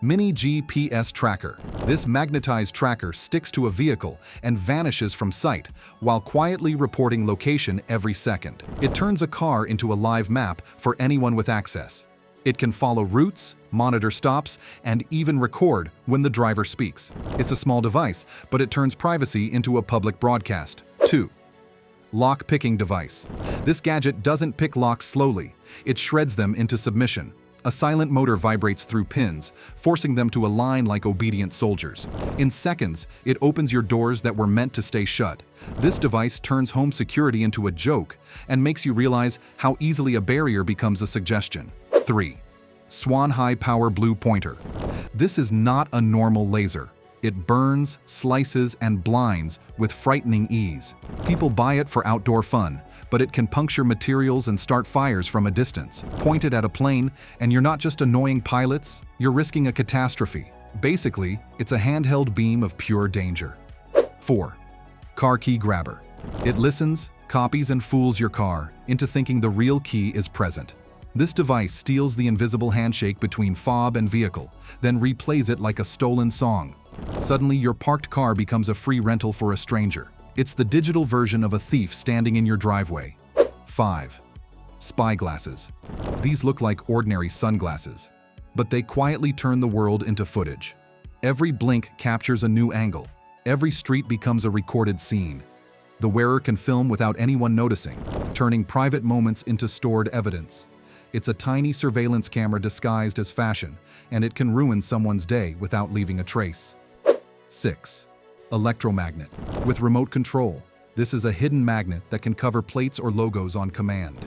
Mini GPS tracker. This magnetized tracker sticks to a vehicle and vanishes from sight while quietly reporting location every second. It turns a car into a live map for anyone with access. It can follow routes, monitor stops, and even record when the driver speaks. It's a small device, but it turns privacy into a public broadcast. 2. Lock-picking device. This gadget doesn't pick locks slowly. It shreds them into submission. A silent motor vibrates through pins, forcing them to align like obedient soldiers. In seconds, it opens your doors that were meant to stay shut. This device turns home security into a joke and makes you realize how easily a barrier becomes a suggestion. 3. Swan High Power Blue Pointer. This is not a normal laser. It burns, slices, and blinds with frightening ease. People buy it for outdoor fun, but it can puncture materials and start fires from a distance. Point it at a plane, and you're not just annoying pilots, you're risking a catastrophe. Basically, it's a handheld beam of pure danger. 4. Car Key Grabber. It listens, copies, and fools your car into thinking the real key is present. This device steals the invisible handshake between fob and vehicle, then replays it like a stolen song. Suddenly, your parked car becomes a free rental for a stranger. It's the digital version of a thief standing in your driveway. 5. Spyglasses. These look like ordinary sunglasses, but they quietly turn the world into footage. Every blink captures a new angle. Every street becomes a recorded scene. The wearer can film without anyone noticing, turning private moments into stored evidence. It's a tiny surveillance camera disguised as fashion, and it can ruin someone's day without leaving a trace. 6. Electromagnet. With remote control. This is a hidden magnet that can cover plates or logos on command.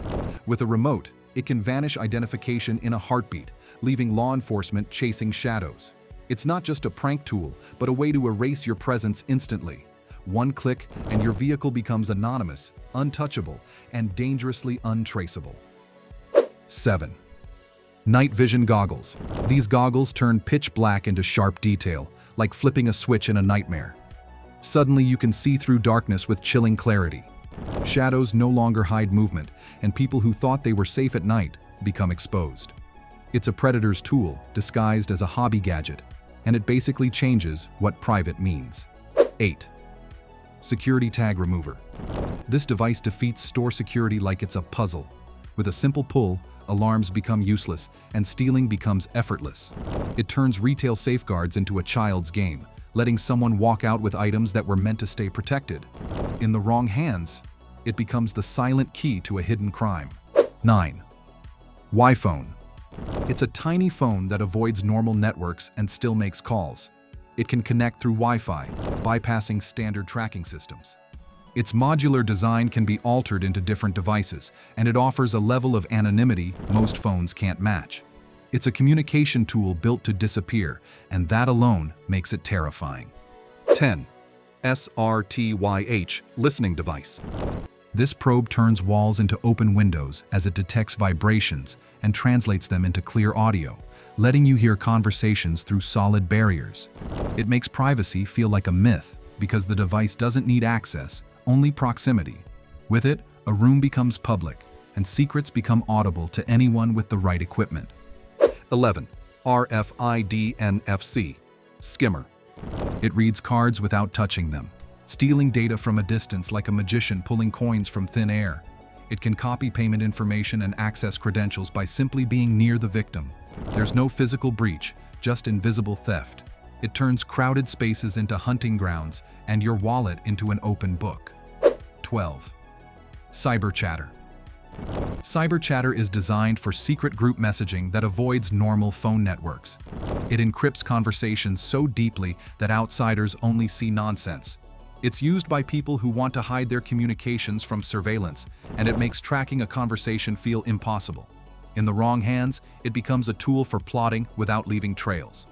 With a remote, it can vanish identification in a heartbeat, leaving law enforcement chasing shadows. It's not just a prank tool, but a way to erase your presence instantly. One click, and your vehicle becomes anonymous, untouchable, and dangerously untraceable. 7. Night vision goggles. These goggles turn pitch black into sharp detail, like flipping a switch in a nightmare. Suddenly you can see through darkness with chilling clarity. Shadows no longer hide movement, and people who thought they were safe at night become exposed. It's a predator's tool, disguised as a hobby gadget, and it basically changes what private means. 8. Security tag remover. This device defeats store security like it's a puzzle. With a simple pull, alarms become useless, and stealing becomes effortless. It turns retail safeguards into a child's game, letting someone walk out with items that were meant to stay protected. In the wrong hands, it becomes the silent key to a hidden crime. 9. Y-phone. It's a tiny phone that avoids normal networks and still makes calls. It can connect through Wi-Fi, bypassing standard tracking systems. Its modular design can be altered into different devices, and it offers a level of anonymity most phones can't match. It's a communication tool built to disappear, and that alone makes it terrifying. 10. SRTYH listening device. This probe turns walls into open windows as it detects vibrations and translates them into clear audio, letting you hear conversations through solid barriers. It makes privacy feel like a myth because the device doesn't need access, only proximity. With it, a room becomes public, and secrets become audible to anyone with the right equipment. 11. RFID NFC skimmer. It reads cards without touching them, stealing data from a distance like a magician pulling coins from thin air. It can copy payment information and access credentials by simply being near the victim. There's no physical breach, just invisible theft. It turns crowded spaces into hunting grounds and your wallet into an open book. 12. Cyber chatter. Cyber chatter is designed for secret group messaging that avoids normal phone networks. It encrypts conversations so deeply that outsiders only see nonsense. It's used by people who want to hide their communications from surveillance, and it makes tracking a conversation feel impossible. In the wrong hands, it becomes a tool for plotting without leaving trails.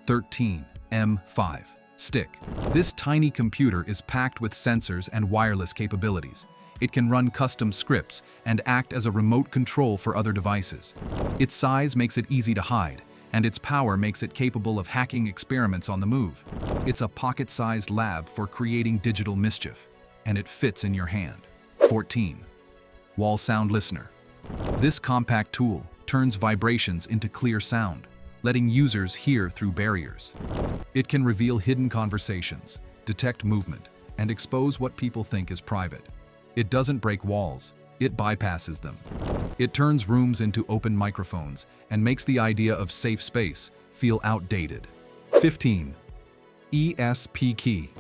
13. M5 stick. This tiny computer is packed with sensors and wireless capabilities. It can run custom scripts and act as a remote control for other devices. Its size makes it easy to hide, and its power makes it capable of hacking experiments on the move. It's a pocket-sized lab for creating digital mischief, and it fits in your hand. 14. Wall sound listener. This compact tool turns vibrations into clear sound. letting users hear through barriers. It can reveal hidden conversations, detect movement, and expose what people think is private. It doesn't break walls, it bypasses them. It turns rooms into open microphones and makes the idea of safe space feel outdated. 15. ESP key.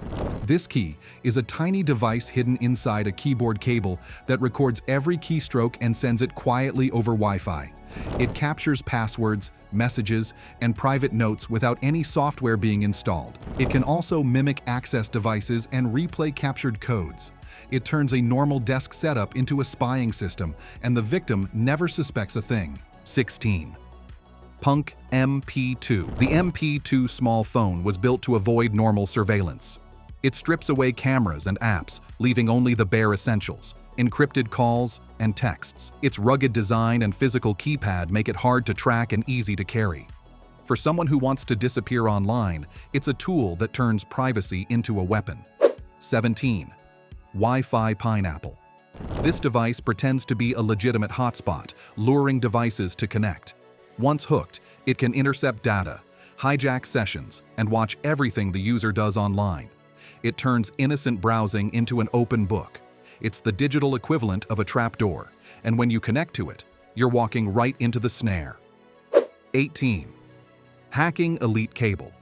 This key is a tiny device hidden inside a keyboard cable that records every keystroke and sends it quietly over Wi-Fi. It captures passwords, messages, and private notes without any software being installed. It can also mimic access devices and replay captured codes. It turns a normal desk setup into a spying system, and the victim never suspects a thing. 16. Punk MP2. The MP2 small phone was built to avoid normal surveillance. It strips away cameras and apps, leaving only the bare essentials: encrypted calls and texts. Its rugged design and physical keypad make it hard to track and easy to carry. For someone who wants to disappear online, it's a tool that turns privacy into a weapon. 17. Wi-Fi pineapple. This device pretends to be a legitimate hotspot, luring devices to connect. Once hooked, it can intercept data, hijack sessions, and watch everything the user does online. It turns innocent browsing into an open book. It's the digital equivalent of a trapdoor, and when you connect to it, you're walking right into the snare. 18. Hacking elite cable.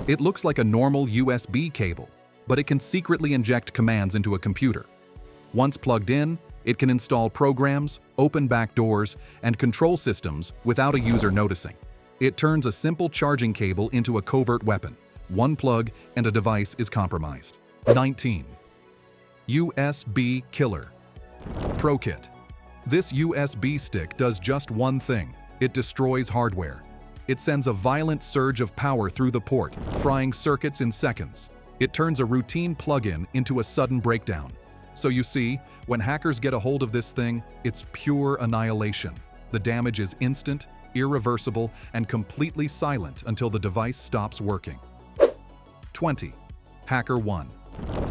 It looks like a normal USB cable, but it can secretly inject commands into a computer. Once plugged in, it can install programs, open backdoors, and control systems without a user noticing. It turns a simple charging cable into a covert weapon. One plug and a device is compromised. 19. USB killer. Pro kit. This USB stick does just one thing: it destroys hardware. It sends a violent surge of power through the port, frying circuits in seconds. It turns a routine plug-in into a sudden breakdown. So you see, when hackers get a hold of this thing, it's pure annihilation. The damage is instant, irreversible, and completely silent until the device stops working. 20. Hacker 1.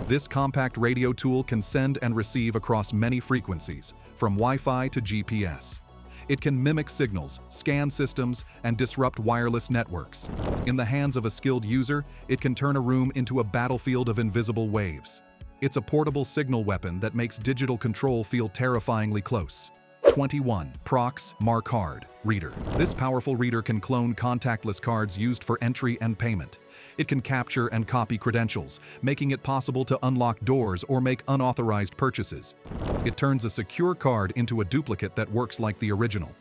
This compact radio tool can send and receive across many frequencies, from Wi-Fi to GPS. It can mimic signals, scan systems, and disrupt wireless networks. In the hands of a skilled user, it can turn a room into a battlefield of invisible waves. It's a portable signal weapon that makes digital control feel terrifyingly close. 21. Prox Mark Card Reader. This powerful reader can clone contactless cards used for entry and payment. It can capture and copy credentials, making it possible to unlock doors or make unauthorized purchases. It turns a secure card into a duplicate that works like the original.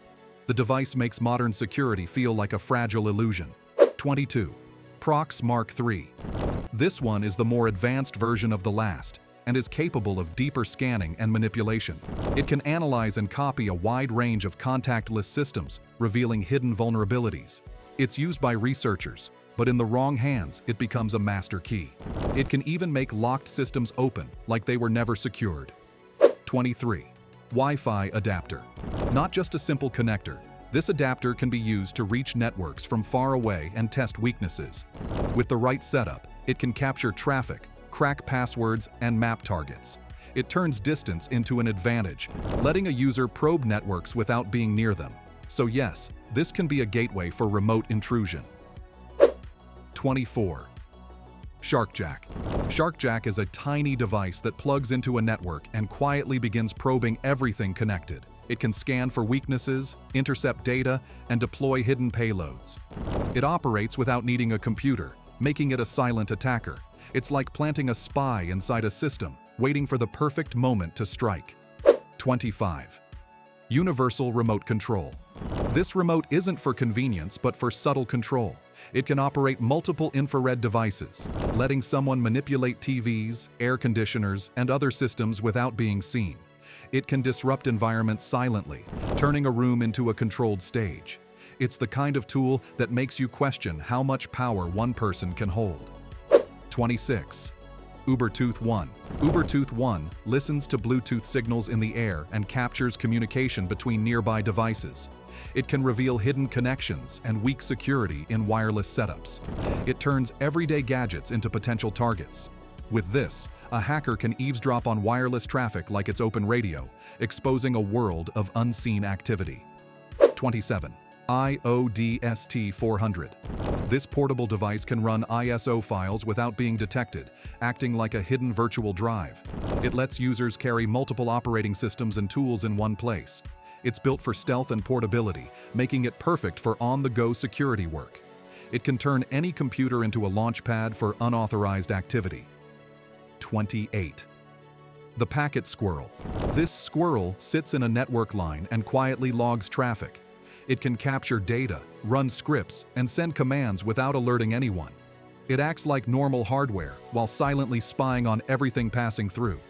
The device makes modern security feel like a fragile illusion. 22. Prox Mark III. This one is the more advanced version of the last, and is capable of deeper scanning and manipulation. It can analyze and copy a wide range of contactless systems, revealing hidden vulnerabilities. It's used by researchers, but in the wrong hands, it becomes a master key. It can even make locked systems open, like they were never secured. 23. Wi-Fi adapter. Not just a simple connector. This adapter can be used to reach networks from far away and test weaknesses. With the right setup, it can capture traffic, crack passwords, and map targets. It turns distance into an advantage, letting a user probe networks without being near them. So yes, this can be a gateway for remote intrusion. 24. SharkJack. SharkJack is a tiny device that plugs into a network and quietly begins probing everything connected. It can scan for weaknesses, intercept data, and deploy hidden payloads. It operates without needing a computer, making it a silent attacker. It's like planting a spy inside a system, waiting for the perfect moment to strike. 25. Universal remote control. This remote isn't for convenience, but for subtle control. It can operate multiple infrared devices, letting someone manipulate TVs, air conditioners, and other systems without being seen. It can disrupt environments silently, turning a room into a controlled stage. It's the kind of tool that makes you question how much power one person can hold. 26. Ubertooth 1. Ubertooth 1 listens to Bluetooth signals in the air and captures communication between nearby devices. It can reveal hidden connections and weak security in wireless setups. It turns everyday gadgets into potential targets. With this, a hacker can eavesdrop on wireless traffic like it's open radio, exposing a world of unseen activity. 27. IODST400. This portable device can run ISO files without being detected, acting like a hidden virtual drive. It lets users carry multiple operating systems and tools in one place. It's built for stealth and portability, making it perfect for on-the-go security work. It can turn any computer into a launchpad for unauthorized activity. 28. The packet squirrel. This squirrel sits in a network line and quietly logs traffic. It can capture data, run scripts, and send commands without alerting anyone. It acts like normal hardware while silently spying on everything passing through.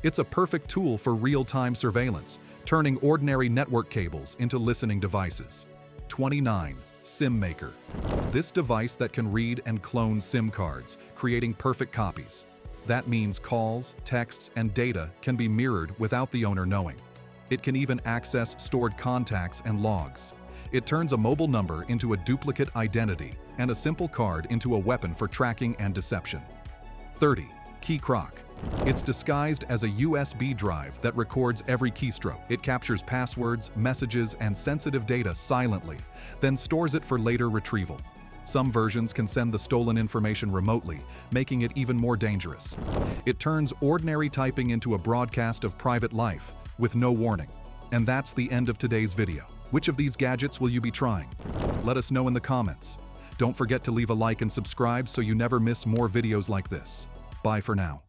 It's a perfect tool for real-time surveillance, turning ordinary network cables into listening devices. 29. SIM Maker. This device that can read and clone SIM cards, creating perfect copies. That means calls, texts, and data can be mirrored without the owner knowing. It can even access stored contacts and logs. It turns a mobile number into a duplicate identity and a simple card into a weapon for tracking and deception. 30. Keystroke. It's disguised as a USB drive that records every keystroke. It captures passwords, messages, and sensitive data silently, then stores it for later retrieval. Some versions can send the stolen information remotely, making it even more dangerous. It turns ordinary typing into a broadcast of private life, with no warning. And that's the end of today's video. Which of these gadgets will you be trying? Let us know in the comments. Don't forget to leave a like and subscribe so you never miss more videos like this. Bye for now.